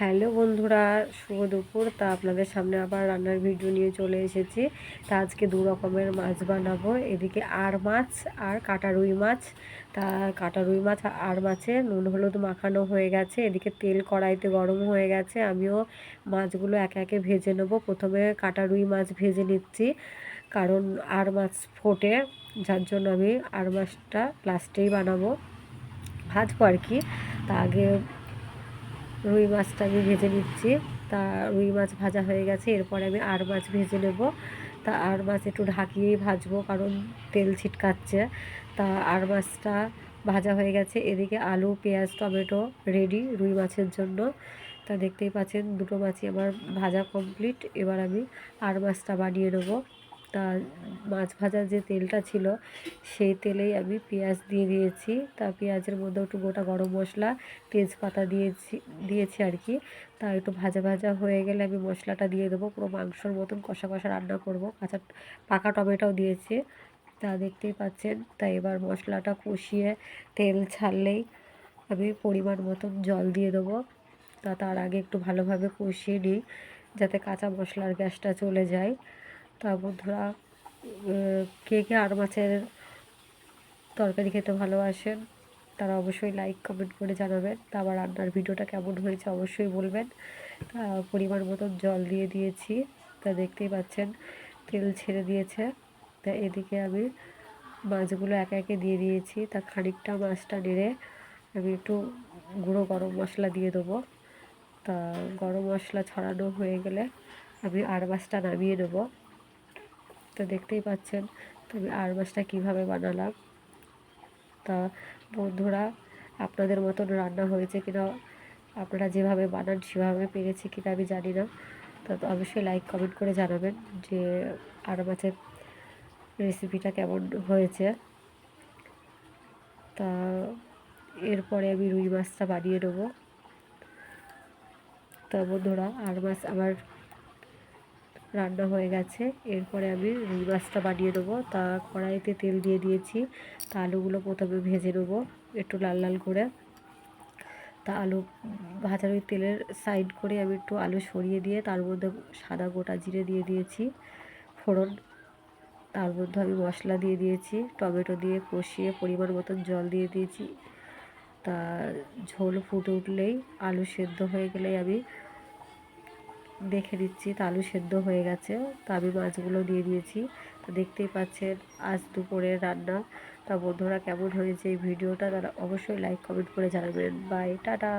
Hello বন্ধুরা, শুভ দুপুর। আপনাদের সামনে আবার রান্নার ভিডিও নিয়ে চলে এসেছি। আজকে দু রকমের মাছ বানাবো। এদিকে আর মাছ আর কাটা রুই মাছ। কাটা রুই মাছ আর মাছে নুন হলুদ মাখানো হয়ে গেছে। এদিকে তেল কড়াইতে গরম হয়ে গেছে। আমিও মাছগুলো একে একে ভেজে নেব। প্রথমে কাটা রুই মাছ ভেজে নিচ্ছি, কারণ আর মাছ ফোটে, যার জন্য আমি আর মাছটা লাস্টেই বানাবো, ভাজবো আর কি। আগে রুই মাছটা আমি ভেজে নিচ্ছি। রুই মাছ ভাজা হয়ে গেছে, এরপরে আমি আর মাছ ভেজে নেব। আর মাছ একটু ঢাকিয়েই ভাজবো, কারণ তেল ছিটকাচ্ছে। আর মাছটা ভাজা হয়ে গেছে। এদিকে আলু পেঁয়াজ টমেটো রেডি রুই মাছের জন্য। দেখতেই পাচ্ছেন দুটো মাছই আমার ভাজা কমপ্লিট। এবার আমি আর মাছটা বানিয়ে নেবো। মাছ ভাজার যে তেলটা ছিল সেই তেলেই আমি পেঁয়াজ দিয়ে দিয়েছি। পেঁয়াজের মধ্যে একটু গোটা গরম মশলা তেজপাতা দিয়েছি আর কি। একটু ভাজা ভাজা হয়ে গেলে আমি মশলাটা দিয়ে দেবো। পুরো মাংসর মতন কষা কষা রান্না করব। পাকা টমেটোও দিয়েছি, দেখতেই পাচ্ছেন। এবার মশলাটা কষিয়ে তেল ছাড়লেই আমি পরিমাণ মতন জল দিয়ে দেবো। তার আগে একটু ভালোভাবে কষিয়ে নিই, যাতে কাঁচা মশলার গ্যাসটা চলে যায়। বন্ধুরা, কে কে আর মাছের তরকারি খেতে ভালোবাসেন তারা অবশ্যই লাইক কমেন্ট করে জানাবেন। আবার রান্নার ভিডিওটা কেমন হয়েছে অবশ্যই বলবেন। পরিমাণ মতন জল দিয়ে দিয়েছি। দেখতেই পাচ্ছেন তেল ছেড়ে দিয়েছে। এদিকে আমি মাছগুলো একে একে দিয়ে দিয়েছি। খানিকটা মাছটা নেড়ে আমি একটু গুঁড়ো গরম মশলা দিয়ে দেবো। গরম মশলা ছড়ানো হয়ে গেলে আমি আর মাছটা নামিয়ে নেবো। দেখতেই পাচ্ছেন আমি আর মাছটা কীভাবে বানালাম। বন্ধুরা, আপনাদের মতন রান্না হয়েছে কিনা, আপনারা যেভাবে বানান সেভাবে পেরেছি কিনা আমি জানি না। অবশ্যই লাইক কমেন্ট করে জানাবেন যে আর মাছের রেসিপিটা কেমন হয়েছে। এরপরে আমি রুই মাছটা বানিয়ে নেবো। বন্ধুরা, আর মাছ আমার রান্না হয়ে গেছে। এরপরে আমি রুই মাছটা বানিয়ে নেবো। কড়াইতে তেল দিয়ে দিয়েছি। আলুগুলো প্রথমে ভেজে নেবো একটু লাল লাল করে। আলু ভাজার ওই তেলের সাইড করে আমি একটু আলু সরিয়ে দিয়ে তার মধ্যে সাদা গোটা জিরে দিয়ে দিয়েছি ফোড়ন। তার মধ্যে আমি মশলা দিয়ে দিয়েছি, টমেটো দিয়ে কষিয়ে পরিমাণ মতন জল দিয়ে দিয়েছি। ঝোল ফুটে উঠলেই আলু সেদ্ধ হয়ে গেলেই আমি দেখে নিচ্ছি আলু সেদ্ধ হয়ে গেছে। আমি মাছগুলো দিয়ে দিয়েছি। দেখতেই পাচ্ছেন আজ দুপুরের রান্না। বন্ধুরা, কেমন হয়েছে এই ভিডিওটা তারা অবশ্যই লাইক কমেন্ট করে জানাবেন। Bye, tata.